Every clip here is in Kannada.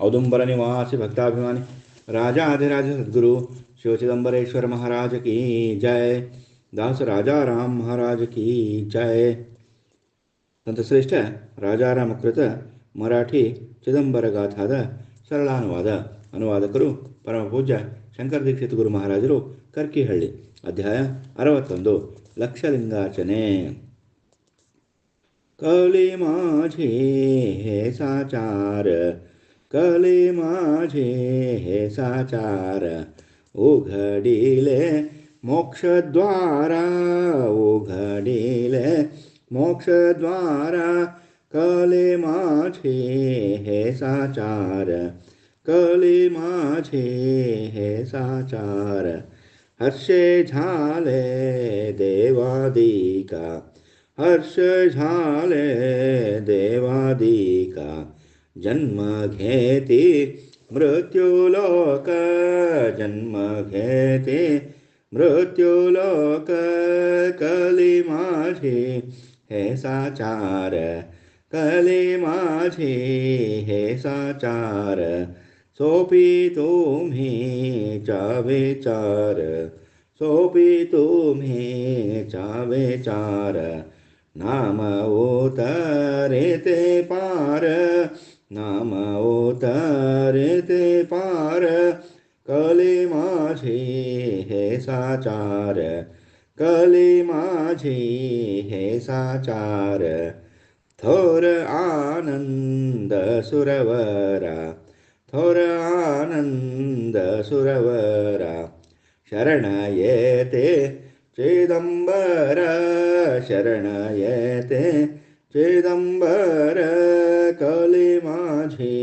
औदुंबर निवासी भक्ताभिमानी राजाधिराज सद्गुरु शिव चिदंबरेश्वर महाराज की जय। दास राजा राम महाराज की जय। ಸಂತಶ್ರೇಷ್ಠ ರಾಜಾರಾಮಕೃತ ಮರಾಠಿ ಚಿದಂಬರ ಗಾಥಾದ ಸರಳಾನುವಾದ. ಅನುವಾದಕರು ಪರಮಪೂಜ್ಯ ಶಂಕರ ದೀಕ್ಷಿತ ಗುರು ಮಹಾರಾಜರು, ಕರ್ಕಿಹಳ್ಳಿ. ಅಧ್ಯಾಯ 61. ಲಕ್ಷಲಿಂಗಾರ್ಚನೆ. कली माझे हे साचार, कली माझे हे साचार, उघडिले मोक्षद्वारा, उघडिले मोक्षद्वारा, कली माझे हे साचार, कली माझे हे साचार, हर्षे झाले देवादिका, हर्ष झाले देवादिका, जन्म घेती मृत्युलोक, जन्म घेती मृत्युलोक, कली माझी हे साचार, कली माझी हे साचार, सोपी तुम्ही चा विचार, सोपी तुम्ही चा विचार, नाम उतरेते पार, नाम उतरेते पार, कली माझी हे साचार, कली माझी हे साचार, थोर आनंद सुरवरा, थोर आनंद सुरवरा, शरण येते चिदंबर, शरण येते चिदंबर, कली माझी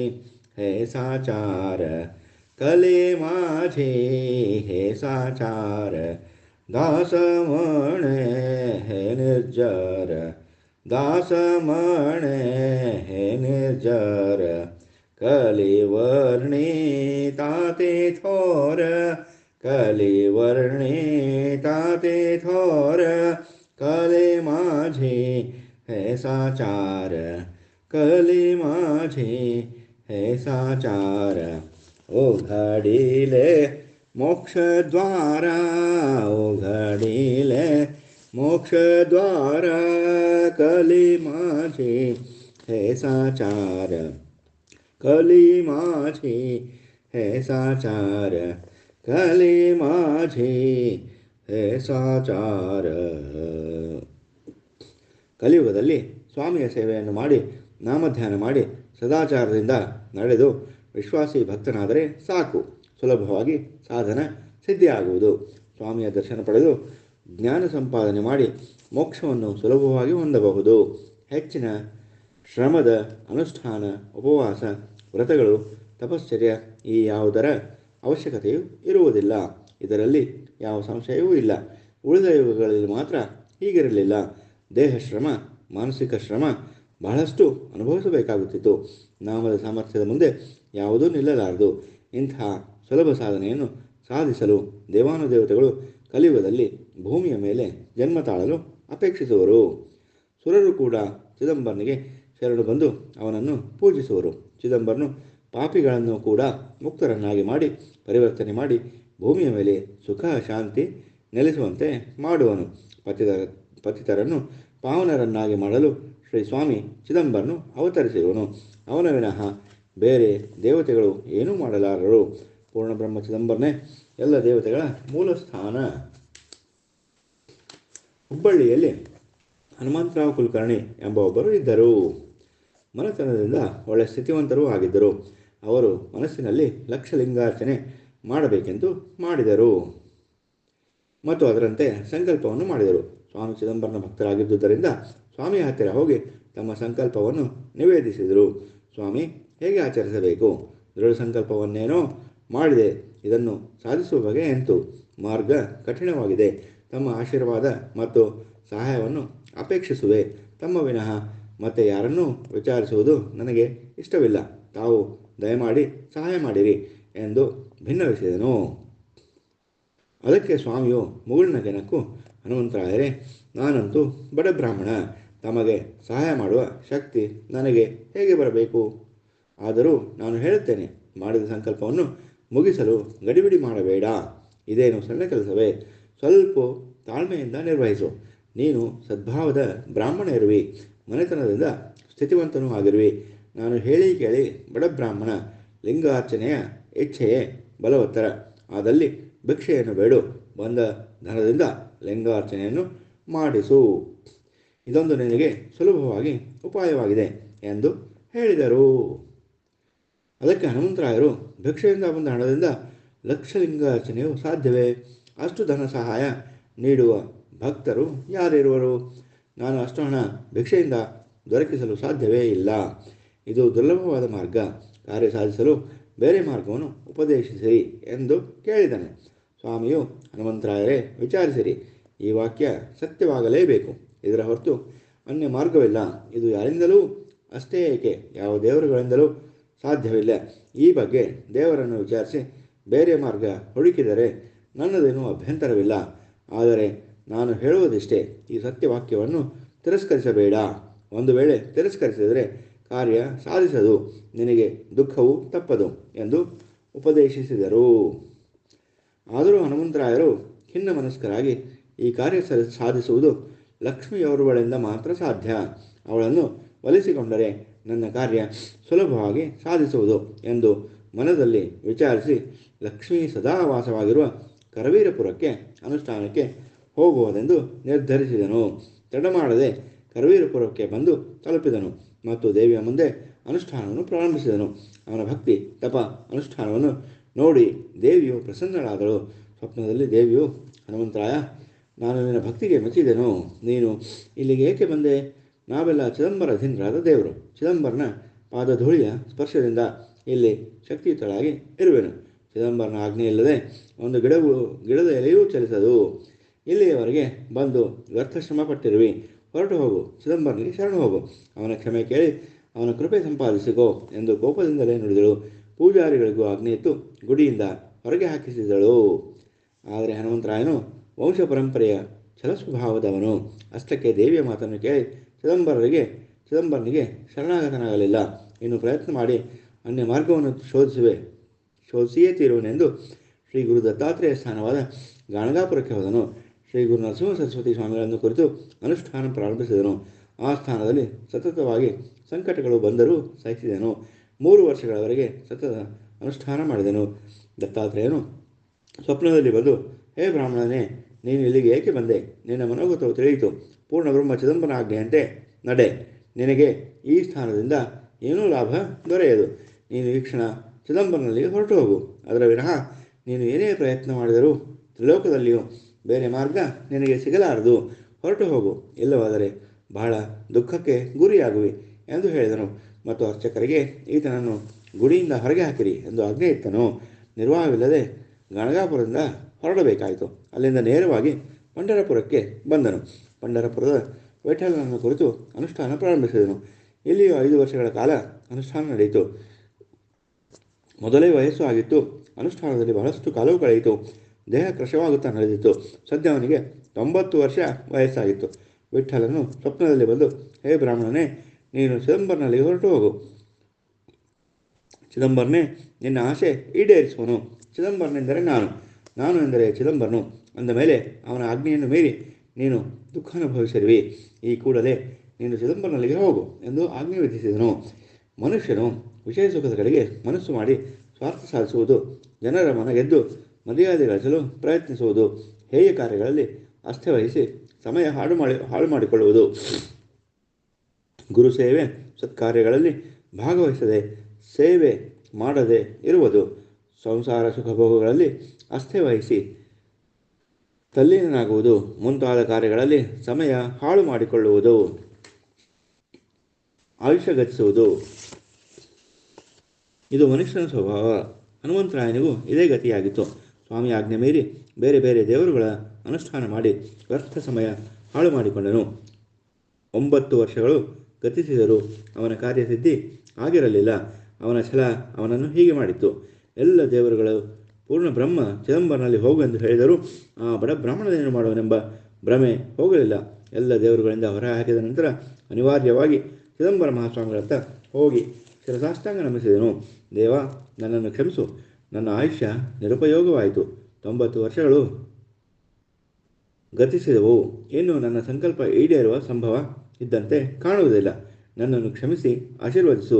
हे साचार, कली माझी हे साचार, दास म्हणे हे निर्जर, दास म्हणे हे निर्जर, कलिवर्णी ताते थोर, कलिवर्णी ताते थोर, कली माझी हे साचार, कली माझी हे साचार, उघडिले मोक्षद्वारा, उघडिले मोक्षद्वारा, कली माझी हे साचार, कली माझी हे साचार, कली माझी हे ಸಾಚಾರ. ಕಲಿಯುಗದಲ್ಲಿ ಸ್ವಾಮಿಯ ಸೇವೆಯನ್ನು ಮಾಡಿ ನಾಮಧ್ಯಾನ ಮಾಡಿ ಸದಾಚಾರದಿಂದ ನಡೆದು ವಿಶ್ವಾಸಿ ಭಕ್ತನಾದರೆ ಸಾಕು, ಸುಲಭವಾಗಿ ಸಾಧನ ಸಿದ್ಧಿಯಾಗುವುದು. ಸ್ವಾಮಿಯ ದರ್ಶನ ಪಡೆದು ಜ್ಞಾನ ಸಂಪಾದನೆ ಮಾಡಿ ಮೋಕ್ಷವನ್ನು ಸುಲಭವಾಗಿ ಹೊಂದಬಹುದು. ಹೆಚ್ಚಿನ ಶ್ರಮದ ಅನುಷ್ಠಾನ, ಉಪವಾಸ, ವ್ರತಗಳು, ತಪಶ್ಚರ್ಯ ಈ ಯಾವುದರ ಅವಶ್ಯಕತೆಯೂ ಇರುವುದಿಲ್ಲ. ಇದರಲ್ಲಿ ಯಾವ ಸಂಶಯವೂ ಇಲ್ಲ. ಉಳಿದ ಯುಗಗಳಲ್ಲಿ ಮಾತ್ರ ಹೀಗಿರಲಿಲ್ಲ. ದೇಹ ಶ್ರಮ, ಮಾನಸಿಕ ಶ್ರಮ ಬಹಳಷ್ಟು ಅನುಭವಿಸಬೇಕಾಗುತ್ತಿತ್ತು. ನಾಮದ ಸಾಮರ್ಥ್ಯದ ಮುಂದೆ ಯಾವುದೂ ನಿಲ್ಲಲಾರದು. ಇಂಥ ಸುಲಭ ಸಾಧನೆಯನ್ನು ಸಾಧಿಸಲು ದೇವಾನುದೇವತೆಗಳು ಕಲಿಯುಗದಲ್ಲಿ ಭೂಮಿಯ ಮೇಲೆ ಜನ್ಮ ತಾಳಲು ಅಪೇಕ್ಷಿಸುವರು. ಸುರರು ಕೂಡ ಚಿದಂಬರನಿಗೆ ಶರಣು ಬಂದು ಅವನನ್ನು ಪೂಜಿಸುವರು. ಚಿದಂಬರನು ಪಾಪಿಗಳನ್ನು ಕೂಡ ಮುಕ್ತರನ್ನಾಗಿ ಮಾಡಿ ಪರಿವರ್ತನೆ ಮಾಡಿ ಭೂಮಿಯ ಮೇಲೆ ಸುಖ ಶಾಂತಿ ನೆಲೆಸುವಂತೆ ಮಾಡುವನು. ಪತಿತರನ್ನು ಪಾವನರನ್ನಾಗಿ ಮಾಡಲು ಶ್ರೀ ಸ್ವಾಮಿ ಚಿದಂಬರನು ಅವತರಿಸಿರುವನು. ಅವನ ವಿನಃ ಬೇರೆ ದೇವತೆಗಳು ಏನೂ ಮಾಡಲಾರರು. ಪೂರ್ಣಬ್ರಹ್ಮ ಚಿದಂಬರನೇ ಎಲ್ಲ ದೇವತೆಗಳ ಮೂಲ ಸ್ಥಾನ. ಹುಬ್ಬಳ್ಳಿಯಲ್ಲಿ ಹನುಮಂತರಾವ್ ಕುಲಕರ್ಣಿ ಎಂಬ ಒಬ್ಬರು ಇದ್ದರು. ಮನತನದಿಂದ ಒಳ್ಳೆ ಸ್ಥಿತಿವಂತರೂ ಆಗಿದ್ದರು. ಅವರು ಮನಸ್ಸಿನಲ್ಲಿ ಲಕ್ಷಲಿಂಗಾರ್ಚನೆ ಮಾಡಬೇಕೆಂದು ಮಾಡಿದರು ಮತ್ತು ಅದರಂತೆ ಸಂಕಲ್ಪವನ್ನು ಮಾಡಿದರು. ಸ್ವಾಮಿ ಚಿದಂಬರನ ಭಕ್ತರಾಗಿದ್ದುದರಿಂದ ಸ್ವಾಮಿಯ ಹತ್ತಿರ ಹೋಗಿ ತಮ್ಮ ಸಂಕಲ್ಪವನ್ನು ನಿವೇದಿಸಿದರು. ಸ್ವಾಮಿ, ಹೇಗೆ ಆಚರಿಸಬೇಕು? ದೃಢ ಸಂಕಲ್ಪವನ್ನೇನೋ ಮಾಡಿದೆ, ಇದನ್ನು ಸಾಧಿಸುವ ಬಗೆ ಎಂತು? ಮಾರ್ಗ ಕಠಿಣವಾಗಿದೆ. ತಮ್ಮ ಆಶೀರ್ವಾದ ಮತ್ತು ಸಹಾಯವನ್ನು ಅಪೇಕ್ಷಿಸುವೆ. ತಮ್ಮ ವಿನಃ ಮತ್ತೆ ಯಾರನ್ನೂ ವಿಚಾರಿಸುವುದು ನನಗೆ ಇಷ್ಟವಿಲ್ಲ. ತಾವು ದಯಮಾಡಿ ಸಹಾಯ ಮಾಡಿರಿ ಎಂದು ಭಿನ್ನವಿಸಿದನು. ಅದಕ್ಕೆ ಸ್ವಾಮಿಯು ಮುಗುಳಿನ ಜನಕ್ಕೂ, ಹನುಮಂತರಾಯರೇ, ನಾನಂತೂ ಬಡ ಬ್ರಾಹ್ಮಣ. ತಮಗೆ ಸಹಾಯ ಮಾಡುವ ಶಕ್ತಿ ನನಗೆ ಹೇಗೆ ಬರಬೇಕು? ಆದರೂ ನಾನು ಹೇಳುತ್ತೇನೆ, ಮಾಡಿದ ಸಂಕಲ್ಪವನ್ನು ಮುಗಿಸಲು ಗಡಿಬಿಡಿ ಮಾಡಬೇಡ. ಇದೇನು ಸಣ್ಣ ಕೆಲಸವೇ? ಸ್ವಲ್ಪ ತಾಳ್ಮೆಯಿಂದ ನಿರ್ವಹಿಸು. ನೀನು ಸದ್ಭಾವದ ಬ್ರಾಹ್ಮಣ ಇರುವಿ, ಮನೆತನದಿಂದ ಸ್ಥಿತಿವಂತನೂ ಆಗಿರುವಿ. ನಾನು ಹೇಳಿ ಕೇಳಿ ಬಡ ಬ್ರಾಹ್ಮಣ. ಲಿಂಗಾರ್ಚನೆಯ ಇಚ್ಛೆಯೇ ಬಲವತ್ತರ ಆದಲ್ಲಿ ಭಿಕ್ಷೆಯನ್ನು ಬೇಡು, ಬಂದ ಧನದಿಂದ ಲಿಂಗಾರ್ಚನೆಯನ್ನು ಮಾಡಿಸು. ಇದೊಂದು ನಿನಗೆ ಸುಲಭವಾಗಿ ಉಪಾಯವಾಗಿದೆ ಎಂದು ಹೇಳಿದರು. ಅದಕ್ಕೆ ಹನುಮಂತರಾಯರು, ಭಿಕ್ಷೆಯಿಂದ ಬಂದ ಹಣದಿಂದ ಲಕ್ಷಲಿಂಗಾರ್ಚನೆಯು ಸಾಧ್ಯವೇ? ಅಷ್ಟು ಧನ ಸಹಾಯ ನೀಡುವ ಭಕ್ತರು ಯಾರಿರುವರು? ನಾನು ಅಷ್ಟು ಹಣ ಭಿಕ್ಷೆಯಿಂದ ದೊರಕಿಸಲು ಸಾಧ್ಯವೇ ಇಲ್ಲ. ಇದು ದುರ್ಲಭವಾದ ಮಾರ್ಗ. ಕಾರ್ಯ ಸಾಧಿಸಲು ಬೇರೆ ಮಾರ್ಗವನ್ನು ಉಪದೇಶಿಸಿರಿ ಎಂದು ಕೇಳಿದನು. ಸ್ವಾಮಿಯು, ಹನುಮಂತರಾಯರೇ, ವಿಚಾರಿಸಿರಿ. ಈ ವಾಕ್ಯ ಸತ್ಯವಾಗಲೇಬೇಕು. ಇದರ ಹೊರತು ಅನ್ಯ ಮಾರ್ಗವಿಲ್ಲ. ಇದು ಯಾರಿಂದಲೂ ಅಷ್ಟೇ ಏಕೆ, ಯಾವ ದೇವರುಗಳಿಂದಲೂ ಸಾಧ್ಯವಿಲ್ಲ. ಈ ಬಗ್ಗೆ ದೇವರನ್ನು ವಿಚಾರಿಸಿ ಬೇರೆ ಮಾರ್ಗ ಹುಡುಕಿದರೆ ನನ್ನದೇನೂ ಅಭ್ಯಂತರವಿಲ್ಲ. ಆದರೆ ನಾನು ಹೇಳುವುದಿಷ್ಟೇ, ಈ ಸತ್ಯವಾಕ್ಯವನ್ನು ತಿರಸ್ಕರಿಸಬೇಡ. ಒಂದು ವೇಳೆ ತಿರಸ್ಕರಿಸಿದರೆ ಕಾರ್ಯ ಸಾಧಿಸದು, ನಿನಗೆ ದುಃಖವೂ ತಪ್ಪದು ಎಂದು ಉಪದೇಶಿಸಿದರು. ಆದರೂ ಹನುಮಂತರಾಯರು ಖಿನ್ನ ಮನಸ್ಕರಾಗಿ, ಈ ಕಾರ್ಯ ಸಾಧಿಸುವುದು ಲಕ್ಷ್ಮಿಯವರುಗಳಿಂದ ಮಾತ್ರ ಸಾಧ್ಯ. ಅವಳನ್ನು ಒಲಿಸಿಕೊಂಡರೆ ನನ್ನ ಕಾರ್ಯ ಸುಲಭವಾಗಿ ಸಾಧಿಸುವುದು ಎಂದು ಮನದಲ್ಲಿ ವಿಚಾರಿಸಿ ಲಕ್ಷ್ಮೀ ಸದಾ ವಾಸವಾಗಿರುವ ಕರವೀರಪುರಕ್ಕೆ ಅನುಷ್ಠಾನಕ್ಕೆ ಹೋಗುವುದೆಂದು ನಿರ್ಧರಿಸಿದನು. ತಡಮಾಡದೆ ಕರವೀರಪುರಕ್ಕೆ ಬಂದು ತಲುಪಿದನು ಮತ್ತು ದೇವಿಯ ಮುಂದೆ ಅನುಷ್ಠಾನವನ್ನು ಪ್ರಾರಂಭಿಸಿದನು. ಅವನ ಭಕ್ತಿ ತಪ ಅನುಷ್ಠಾನವನ್ನು ನೋಡಿ ದೇವಿಯು ಪ್ರಸನ್ನಳಾದಳು. ಸ್ವಪ್ನದಲ್ಲಿ ದೇವಿಯು, ಹನುಮಂತರಾಯ, ನಾನು ನಿನ್ನ ಭಕ್ತಿಗೆ ಮೆಚ್ಚಿದೆನು. ನೀನು ಇಲ್ಲಿಗೆ ಏಕೆ ಬಂದೆ? ನಾವೆಲ್ಲ ಚಿದಂಬರ ಅಧೀನರಾದ ದೇವರು. ಚಿದಂಬರನ ಪಾದಧೂಳಿಯ ಸ್ಪರ್ಶದಿಂದ ಇಲ್ಲಿ ಶಕ್ತಿಯುತಳಾಗಿ ಇರುವೆನು. ಚಿದಂಬರನ ಆಜ್ಞೆ ಇಲ್ಲದೆ ಒಂದು ಗಿಡದ ಎಲೆಯೂ ಚಲಿಸದು. ಇಲ್ಲಿಯವರೆಗೆ ಬಂದು ವ್ಯರ್ಥ ಶ್ರಮ ಪಟ್ಟಿರುವಿ. ಹೊರಟು ಹೋಗು, ಚಿದಂಬರನಿಗೆ ಶರಣು ಹೋಗು. ಅವನ ಕ್ಷಮೆ ಕೇಳಿ ಅವನ ಕೃಪೆ ಸಂಪಾದಿಸಿಕೋ ಎಂದು ಕೋಪದಿಂದಲೇ ನುಡಿದಳು. ಪೂಜಾರಿಗಳಿಗೂ ಆಜ್ಞೆ ಇತ್ತು ಗುಡಿಯಿಂದ ಹೊರಗೆ ಹಾಕಿಸಿದಳು. ಆದರೆ ಹನುಮಂತರಾಯನು ವಂಶ ಪರಂಪರೆಯ ಛಲಸ್ವಭಾವದವನು. ಅಷ್ಟಕ್ಕೆ ದೇವಿಯ ಮಾತನ್ನು ಕೇಳಿ ಚಿದಂಬರನಿಗೆ ಶರಣಾಗತನಾಗಲಿಲ್ಲ. ಇನ್ನು ಪ್ರಯತ್ನ ಮಾಡಿ ಅನ್ಯ ಮಾರ್ಗವನ್ನು ಶೋಧಿಸಿಯೇ ತೀರುವನೆಂದು ಶ್ರೀ ಗುರು ದತ್ತಾತ್ರೇಯ ಸ್ಥಾನವಾದ ಗಾಣಗಾಪುರಕ್ಕೆ ಹೋದನು. ಶ್ರೀ ಗುರು ನರಸಿಂಹ ಸರಸ್ವತಿ ಸ್ವಾಮಿಗಳನ್ನು ಕುರಿತು ಅನುಷ್ಠಾನ ಪ್ರಾರಂಭಿಸಿದನು. ಆ ಸ್ಥಾನದಲ್ಲಿ ಸತತವಾಗಿ ಸಂಕಟಗಳು ಬಂದರೂ ಸಹಿಸಿದನು. 3 ವರ್ಷಗಳವರೆಗೆ ಸತತ ಅನುಷ್ಠಾನ ಮಾಡಿದನು. ದತ್ತಾತ್ರೇಯನು ಸ್ವಪ್ನದಲ್ಲಿ ಬಂದು, ಹೇ ಬ್ರಾಹ್ಮಣನೇ, ನೀನು ಇಲ್ಲಿಗೆ ಏಕೆ ಬಂದೆ? ನಿನ್ನ ಮನೋಗತವು ತಿಳಿಯಿತು. ಪೂರ್ಣ ಬ್ರಹ್ಮ ಚಿದಂಬರ ಆಜ್ಞೆಯಂತೆ ನಡೆ. ನಿನಗೆ ಈ ಸ್ಥಾನದಿಂದ ಏನೂ ಲಾಭ ದೊರೆಯದು. ನೀನು ಈ ಕ್ಷಣ ಚಿದಂಬರನಲ್ಲಿ ಹೊರಟು ಹೋಗು. ಅದರ ವಿನಃ ನೀನು ಏನೇ ಪ್ರಯತ್ನ ಮಾಡಿದರೂ ತ್ರಿಲೋಕದಲ್ಲಿಯೂ ಬೇರೆ ಮಾರ್ಗ ನಿನಗೆ ಸಿಗಲಾರದು. ಹೊರಟು ಹೋಗು, ಇಲ್ಲವಾದರೆ ಬಹಳ ದುಃಖಕ್ಕೆ ಗುರಿಯಾಗುವಿ ಎಂದು ಹೇಳಿದನು. ಮತ್ತು ಅರ್ಚಕರಿಗೆ ಈತನನ್ನು ಗುಡಿಯಿಂದ ಹೊರಗೆ ಹಾಕಿರಿ ಎಂದು ಆಜ್ಞೆ ಇತ್ತನು. ನಿರ್ವಾಹವಿಲ್ಲದೆ ಗಣಗಾಪುರದಿಂದ ಹೊರಡಬೇಕಾಯಿತು. ಅಲ್ಲಿಂದ ನೇರವಾಗಿ ಪಂಢರಪುರಕ್ಕೆ ಬಂದನು. ಪಂಢರಪುರದ ವಿಠಲನನ್ನು ಕುರಿತು ಅನುಷ್ಠಾನ ಪ್ರಾರಂಭಿಸಿದನು. ಇಲ್ಲಿಯೂ 5 ವರ್ಷಗಳ ಕಾಲ ಅನುಷ್ಠಾನ ನಡೆಯಿತು. ಮೊದಲೇ ವಯಸ್ಸು ಆಗಿತ್ತು. ಅನುಷ್ಠಾನದಲ್ಲಿ ಬಹಳಷ್ಟು ಕಾಲವು ಕಳೆಯಿತು. ದೇಹ ಕೃಶವಾಗುತ್ತಾ ನಡೆದಿತ್ತು. ಸದ್ಯ ಅವನಿಗೆ 90 ವರ್ಷ ವಯಸ್ಸಾಗಿತ್ತು. ವಿಠಲನು ಸ್ವಪ್ನದಲ್ಲಿ ಬಂದು, ಹೇ ಬ್ರಾಹ್ಮಣನೇ, ನೀನು ಚಿದಂಬರನಲ್ಲಿ ಹೊರಟು ಹೋಗು. ಚಿದಂಬರನೇ ನಿನ್ನ ಆಸೆ ಈಡೇರಿಸುವನು. ಚಿದಂಬರನೆಂದರೆ ನಾನು ಎಂದರೆ ಚಿದಂಬರನು. ಅಂದ ಮೇಲೆ ಅವನ ಆಜ್ಞೆಯನ್ನು ಮೀರಿ ನೀನು ದುಃಖ ಅನುಭವಿಸಿರುವಿ. ಈ ಕೂಡಲೇ ನೀನು ಚಿದಂಬರನಲ್ಲಿಗೆ ಹೋಗು ಎಂದು ಆಜ್ಞೆ ವಿಧಿಸಿದನು. ಮನುಷ್ಯನು ವಿಷಯ ಸುಖದ ಕಡೆಗೆ ಮನಸ್ಸು ಮಾಡಿ ಸ್ವಾರ್ಥ ಸಾಧಿಸುವುದು, ಜನರ ಮನ ಗೆದ್ದು ಮರ್ಯಾದೆ ಗಳಿಸಲು ಪ್ರಯತ್ನಿಸುವುದು, ಹೇಯ ಕಾರ್ಯಗಳಲ್ಲಿ ಅಸ್ಥೆ ಸಮಯ ಹಾಳು ಮಾಡಿಕೊಳ್ಳುವುದು, ಗುರು ಸೇವೆ ಸತ್ಕಾರ್ಯಗಳಲ್ಲಿ ಭಾಗವಹಿಸದೆ ಸೇವೆ ಮಾಡದೆ ಇರುವುದು, ಸಂಸಾರ ಸುಖಭೋಗಗಳಲ್ಲಿ ಅಸ್ಥೆ ತಲ್ಲೀನನಾಗುವುದು ಮುಂತಾದ ಕಾರ್ಯಗಳಲ್ಲಿ ಸಮಯ ಹಾಳು ಮಾಡಿಕೊಳ್ಳುವುದು, ಆಯುಷ್ಯ ಗತಿಸುವುದು ಇದು ಮನುಷ್ಯನ ಸ್ವಭಾವ. ಹನುಮಂತರಾಯನಿಗೂ ಇದೇ ಗತಿಯಾಗಿತ್ತು. ಸ್ವಾಮಿ ಆಜ್ಞೆ ಮೀರಿ ಬೇರೆ ಬೇರೆ ದೇವರುಗಳ ಅನುಷ್ಠಾನ ಮಾಡಿ ವ್ಯರ್ಥ ಸಮಯ ಹಾಳು ಮಾಡಿಕೊಂಡನು. 9 ವರ್ಷಗಳು ಗತಿಸಿದರೂ ಅವನ ಕಾರ್ಯಸಿದ್ಧಿ ಆಗಿರಲಿಲ್ಲ. ಅವನ ಛಲ ಅವನನ್ನು ಹೀಗೆ ಮಾಡಿತ್ತು. ಎಲ್ಲ ದೇವರುಗಳು ಪೂರ್ಣ ಬ್ರಹ್ಮ ಚಿದಂಬರನಲ್ಲಿ ಹೋಗು ಎಂದು ಹೇಳಿದರೂ ಆ ಬಡ ಬ್ರಾಹ್ಮಣನೇನು ಮಾಡುವನೆಂಬ ಭ್ರಮೆ ಹೋಗಲಿಲ್ಲ. ಎಲ್ಲ ದೇವರುಗಳಿಂದ ಹೊರ ಹಾಕಿದ ನಂತರ ಅನಿವಾರ್ಯವಾಗಿ ಚಿದಂಬರ ಮಹಾಸ್ವಾಮಿಗಳತ್ತ ಹೋಗಿ ಶಿರಸಾಷ್ಟಾಂಗ ನಮಿಸಿದನು. ದೇವ, ನನ್ನನ್ನು ಕ್ಷಮಿಸು. ನನ್ನ ಆಯುಷ್ಯ ನಿರುಪಯೋಗವಾಯಿತು. 90 ವರ್ಷಗಳು ಗತಿಸಿದವು. ಇನ್ನು ನನ್ನ ಸಂಕಲ್ಪ ಈಡೇರುವ ಸಂಭವ ಇದ್ದಂತೆ ಕಾಣುವುದಿಲ್ಲ. ನನ್ನನ್ನು ಕ್ಷಮಿಸಿ ಆಶೀರ್ವದಿಸು.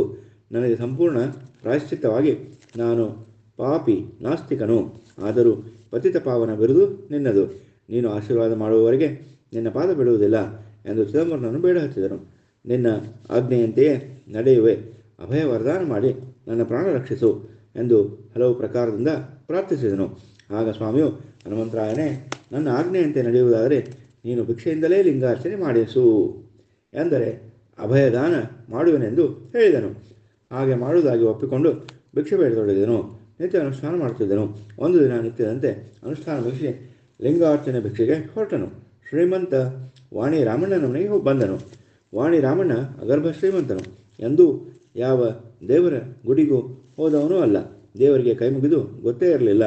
ನನಗೆ ಸಂಪೂರ್ಣ ಪ್ರಾಯಶ್ಚಿತ್ತವಾಗಿ ನಾನು ಪಾಪಿ ನಾಸ್ತಿಕನು. ಆದರೂ ಪತಿತ ಪಾವನ ಬಿರುದು ನಿನ್ನದು. ನೀನು ಆಶೀರ್ವಾದ ಮಾಡುವವರೆಗೆ ನಿನ್ನ ಪಾದ ಬಿಡುವುದಿಲ್ಲ ಎಂದು ಚಿದಂಬರನನ್ನು ಬೇಡ ಹಚ್ಚಿದನು. ನಿನ್ನ ಆಜ್ಞೆಯಂತೆಯೇ ನಡೆಯುವೆ. ಅಭಯ ವರದಾನ ಮಾಡಿ ನನ್ನ ಪ್ರಾಣ ರಕ್ಷಿಸು ಎಂದು ಹಲವು ಪ್ರಕಾರದಿಂದ ಪ್ರಾರ್ಥಿಸಿದನು. ಆಗ ಸ್ವಾಮಿಯು, ಹನುಮಂತರಾಯನೇ, ನನ್ನ ಆಜ್ಞೆಯಂತೆ ನಡೆಯುವುದಾದರೆ ನೀನು ಭಿಕ್ಷೆಯಿಂದಲೇ ಲಿಂಗಾರ್ಚನೆ ಮಾಡಿಸು ಎಂದರೆ ಅಭಯದಾನ ಮಾಡುವೆನೆಂದು ಹೇಳಿದನು. ಹಾಗೆ ಮಾಡುವುದಾಗಿ ಒಪ್ಪಿಕೊಂಡು ಭಿಕ್ಷೆ ಬೇಡತೊಡಗಿದನು. ನಿತ್ಯ ಅನುಷ್ಠಾನ ಮಾಡುತ್ತಿದ್ದನು. ಒಂದು ದಿನ ನಿತ್ಯದಂತೆ ಅನುಷ್ಠಾನ ಮುಗಿಸಿ ಲಿಂಗಾರ್ಚನೆ ಭಿಕ್ಷೆಗೆ ಹೊರಟನು. ಶ್ರೀಮಂತ ವಾಣಿ ರಾಮಣ್ಣನ ಮನೆಗೆ ಬಂದನು. ವಾಣಿ ರಾಮಣ್ಣ ಅಗರ್ಭ ಶ್ರೀಮಂತನು. ಎಂದೂ ಯಾವ ದೇವರ ಗುಡಿಗೂ ಹೋದವನೂ ಅಲ್ಲ. ದೇವರಿಗೆ ಕೈ ಮುಗಿದು ಗೊತ್ತೇ ಇರಲಿಲ್ಲ.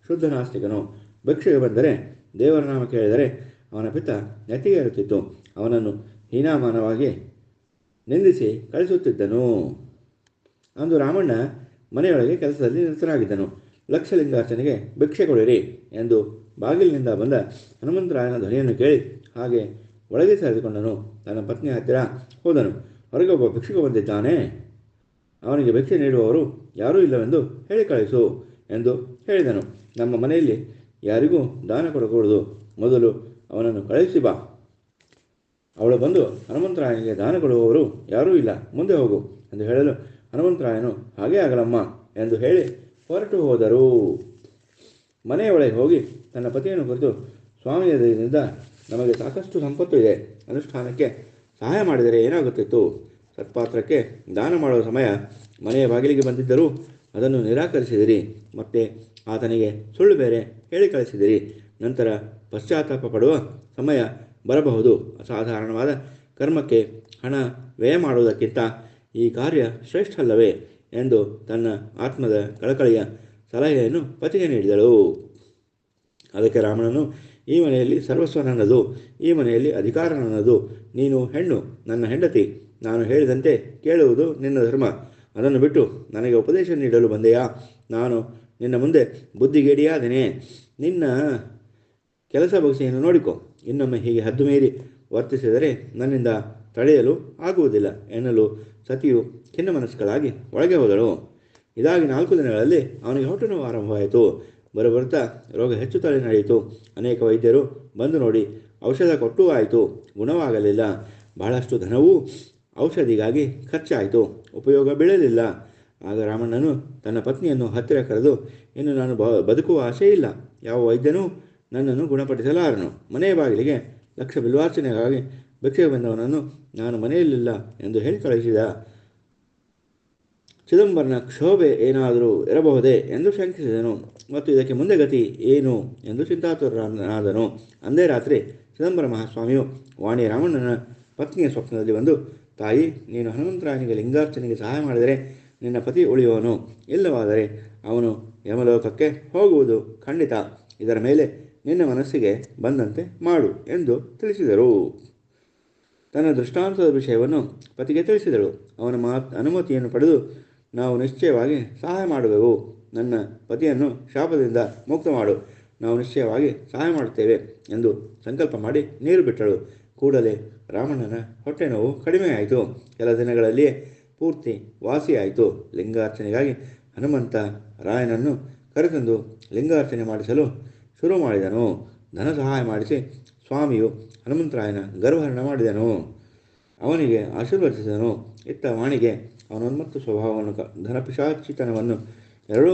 ಶುದ್ಧ ನಾಸ್ತಿಕನು. ಭಿಕ್ಷೆಗೆ ಬಂದರೆ ದೇವರ ನಾಮ ಕೇಳಿದರೆ ಅವನ ಪಿತ್ತ ನೆತ್ತಿಗೆ ಏರುತ್ತಿತ್ತು. ಅವನನ್ನು ಹೀನಾಮಾನವಾಗಿ ನಿಂದಿಸಿ ಕಳಿಸುತ್ತಿದ್ದನು. ಅಂದು ರಾಮಣ್ಣ ಮನೆಯೊಳಗೆ ಕೆಲಸದಲ್ಲಿ ನಿರತನಾಗಿದ್ದನು. ಲಕ್ಷಲಿಂಗಾರ್ಚನೆಗೆ ಭಿಕ್ಷೆ ಕೊಡಿರಿ ಎಂದು ಬಾಗಿಲಿನಿಂದ ಬಂದ ಹನುಮಂತರಾಯನ ಧ್ವನಿಯನ್ನು ಕೇಳಿ ಹಾಗೆ ಒಳಗೆ ಸೇರಿಕೊಂಡನು. ತನ್ನ ಪತ್ನಿಯ ಹತ್ತಿರ ಹೋದನು. ಹೊರಗೆ ಒಬ್ಬ ಭಿಕ್ಷುಕ ಬಂದಿದ್ದಾನೆ. ಅವನಿಗೆ ಭಿಕ್ಷೆ ನೀಡುವವರು ಯಾರೂ ಇಲ್ಲವೆಂದು ಹೇಳಿ ಕಳಿಸು ಎಂದು ಹೇಳಿದನು. ನಮ್ಮ ಮನೆಯಲ್ಲಿ ಯಾರಿಗೂ ದಾನ ಕೊಡಕೂಡದು. ಮೊದಲು ಅವನನ್ನು ಕಳಿಸಿ ಬಾ. ಅವಳು ಬಂದು, ಹನುಮಂತರಾಯನಿಗೆ ದಾನ ಕೊಡುವವರು ಯಾರೂ ಇಲ್ಲ, ಮುಂದೆ ಹೋಗು ಎಂದು ಹೇಳಲು ಹನುಮಂತರಾಯನು ಹಾಗೇ ಆಗಲಮ್ಮ ಎಂದು ಹೇಳಿ ಹೊರಟು ಹೋದರು. ಮನೆಯ ಒಳಗೆ ಹೋಗಿ ತನ್ನ ಪತಿಯನ್ನು ಕುರಿತು, ಸ್ವಾಮಿಯ ದಯದಿಂದ ನಮಗೆ ಸಾಕಷ್ಟು ಸಂಪತ್ತು ಇದೆ. ಅನುಷ್ಠಾನಕ್ಕೆ ಸಹಾಯ ಮಾಡಿದರೆ ಏನಾಗುತ್ತಿತ್ತು? ಸತ್ಪಾತ್ರಕ್ಕೆ ದಾನ ಮಾಡುವ ಸಮಯ ಮನೆಯ ಬಾಗಿಲಿಗೆ ಬಂದಿದ್ದರೂ ಅದನ್ನು ನಿರಾಕರಿಸಿದಿರಿ. ಮತ್ತೆ ಆತನಿಗೆ ಸುಳ್ಳು ಬೇರೆ ಹೇಳಿ ಕಳಿಸಿದಿರಿ. ನಂತರ ಪಶ್ಚಾತ್ತಾಪ ಪಡುವ ಸಮಯ ಬರಬಹುದು. ಅಸಾಧಾರಣವಾದ ಕರ್ಮಕ್ಕೆ ಹಣ ವ್ಯಯ ಮಾಡುವುದಕ್ಕಿಂತ ಈ ಕಾರ್ಯ ಶ್ರೇಷ್ಠ ಅಲ್ಲವೇ ಎಂದು ತನ್ನ ಆತ್ಮದ ಕಳಕಳಿಯ ಸಲಹೆಯನ್ನು ಪತಿಗೆ ನೀಡಿದಳು. ಅದಕ್ಕೆ ರಾಮನನು, ಈ ಮನೆಯಲ್ಲಿ ಸರ್ವಸ್ವ ನನ್ನದು, ಈ ಮನೆಯಲ್ಲಿ ಅಧಿಕಾರ ನನ್ನದು. ನೀನು ಹೆಣ್ಣು, ನನ್ನ ಹೆಂಡತಿ. ನಾನು ಹೇಳಿದಂತೆ ಕೇಳುವುದು ನಿನ್ನ ಧರ್ಮ. ಅದನ್ನು ಬಿಟ್ಟು ನನಗೆ ಉಪದೇಶ ನೀಡಲು ಬಂದೆಯಾ? ನಾನು ನಿನ್ನ ಮುಂದೆ ಬುದ್ಧಿಗೇಡಿಯಾದೆನೆ. ನಿನ್ನ ಕೆಲಸ ಬಗೆಯನ್ನು ನೋಡಿಕೊ. ಇನ್ನೊಮ್ಮೆ ಹೀಗೆ ಹದ್ದು ಮೀರಿ ವರ್ತಿಸಿದರೆ ನನ್ನಿಂದ ತಡೆಯಲು ಆಗುವುದಿಲ್ಲ ಎನ್ನಲು ಸತಿಯು ಖಿನ್ನಮನಸ್ಕಳಾಗಿ ಒಳಗೆ ಹೋದಳು. ಇದಾಗಿ 4 ದಿನಗಳಲ್ಲಿ ಅವನಿಗೆ ಹೊಟ್ಟೆ ನೋವು ಆರಂಭವಾಯಿತು. ಬರುತ್ತಾ ರೋಗ ಹೆಚ್ಚುತ್ತಲೇ ನಡೆಯಿತು. ಅನೇಕ ವೈದ್ಯರು ಬಂದು ನೋಡಿ ಔಷಧ ಕೊಟ್ಟೂ ಆಯಿತು, ಗುಣವಾಗಲಿಲ್ಲ. ಬಹಳಷ್ಟು ಧನವೂ ಔಷಧಿಗಾಗಿ ಖರ್ಚಾಯಿತು, ಉಪಯೋಗ ಬೀಳಲಿಲ್ಲ. ಆಗ ರಾಮಣ್ಣನು ತನ್ನ ಪತ್ನಿಯನ್ನು ಹತ್ತಿರ ಕರೆದು, ಇನ್ನು ನಾನು ಬದುಕುವ ಆಸೆ ಇಲ್ಲ. ಯಾವ ವೈದ್ಯನೂ ನನ್ನನ್ನು ಗುಣಪಡಿಸಲಾರನು. ಮನೆಯ ಬಾಗಿಲಿಗೆ ಲಕ್ಷ ಬಿಲ್ವಾರ್ಚನೆಗಾಗಿ ಭಿಕ್ಷೆಗೆ ಬಂದವನನ್ನು ನಾನು ಮನೆಯಲ್ಲಿಲ್ಲ ಎಂದು ಹೇಳಿ ಕಳಿಸಿದ. ಚಿದಂಬರನ ಕ್ಷೋಭೆ ಏನಾದರೂ ಇರಬಹುದೇ ಎಂದು ಶಂಕಿಸಿದನು. ಮತ್ತು ಇದಕ್ಕೆ ಮುಂದೆ ಗತಿ ಏನು ಎಂದು ಚಿಂತಾತುರನಾದನು. ಅಂದೇ ರಾತ್ರಿ ಚಿದಂಬರ ಮಹಾಸ್ವಾಮಿಯು ವಾಣಿ ರಾಮಣ್ಣನ ಪತ್ನಿಯ ಸ್ವಪ್ನದಲ್ಲಿ ಬಂದು, ತಾಯಿ, ನೀನು ಹನುಮಂತರಾಯನಿಗೆ ಲಿಂಗಾರ್ಚನೆಗೆ ಸಹಾಯ ಮಾಡಿದರೆ ನಿನ್ನ ಪತಿ ಉಳಿಯುವನು, ಇಲ್ಲವಾದರೆ ಅವನು ಯಮಲೋಕಕ್ಕೆ ಹೋಗುವುದು ಖಂಡಿತ. ಇದರ ಮೇಲೆ ನಿನ್ನ ಮನಸ್ಸಿಗೆ ಬಂದಂತೆ ಮಾಡು ಎಂದು ತಿಳಿಸಿದರು. ತನ್ನ ದೃಷ್ಟಾಂತದ ವಿಷಯವನ್ನು ಪತಿಗೆ ತಿಳಿಸಿದಳು. ಅವನ ಅನುಮತಿಯನ್ನು ಪಡೆದು, ನಾವು ನಿಶ್ಚಯವಾಗಿ ಸಹಾಯ ಮಾಡುವೆವು. ನನ್ನ ಪತಿಯನ್ನು ಶಾಪದಿಂದ ಮುಕ್ತ ಮಾಡು. ನಾವು ನಿಶ್ಚಯವಾಗಿ ಸಹಾಯ ಮಾಡುತ್ತೇವೆ ಎಂದು ಸಂಕಲ್ಪ ಮಾಡಿ ನೀರು ಬಿಟ್ಟಳು. ಕೂಡಲೇ ರಾಮಣ್ಣನ ಹೊಟ್ಟೆ ನೋವು ಕಡಿಮೆಯಾಯಿತು. ಕೆಲ ದಿನಗಳಲ್ಲಿಯೇ ಪೂರ್ತಿ ವಾಸಿಯಾಯಿತು. ಲಿಂಗಾರ್ಚನೆಗಾಗಿ ಹನುಮಂತ ರಾಯನನ್ನು ಕರೆತಂದು ಲಿಂಗಾರ್ಚನೆ ಮಾಡಿಸಲು ಶುರು ಮಾಡಿದನು. ಧನ ಸಹಾಯ ಮಾಡಿಸಿ ಸ್ವಾಮಿಯು ಹನುಮಂತರಾಯನ ಗರ್ವಹರಣ ಮಾಡಿದನು. ಅವನಿಗೆ ಆಶೀರ್ವದಿಸಿದನು. ಇತ್ತ ವಾಣಿಗೆ ಅವನೊನ್ಮತ್ತ ಸ್ವಭಾವವನ್ನು ಧನಪಿಶಾಚಿತನವನ್ನು ಎರಡೂ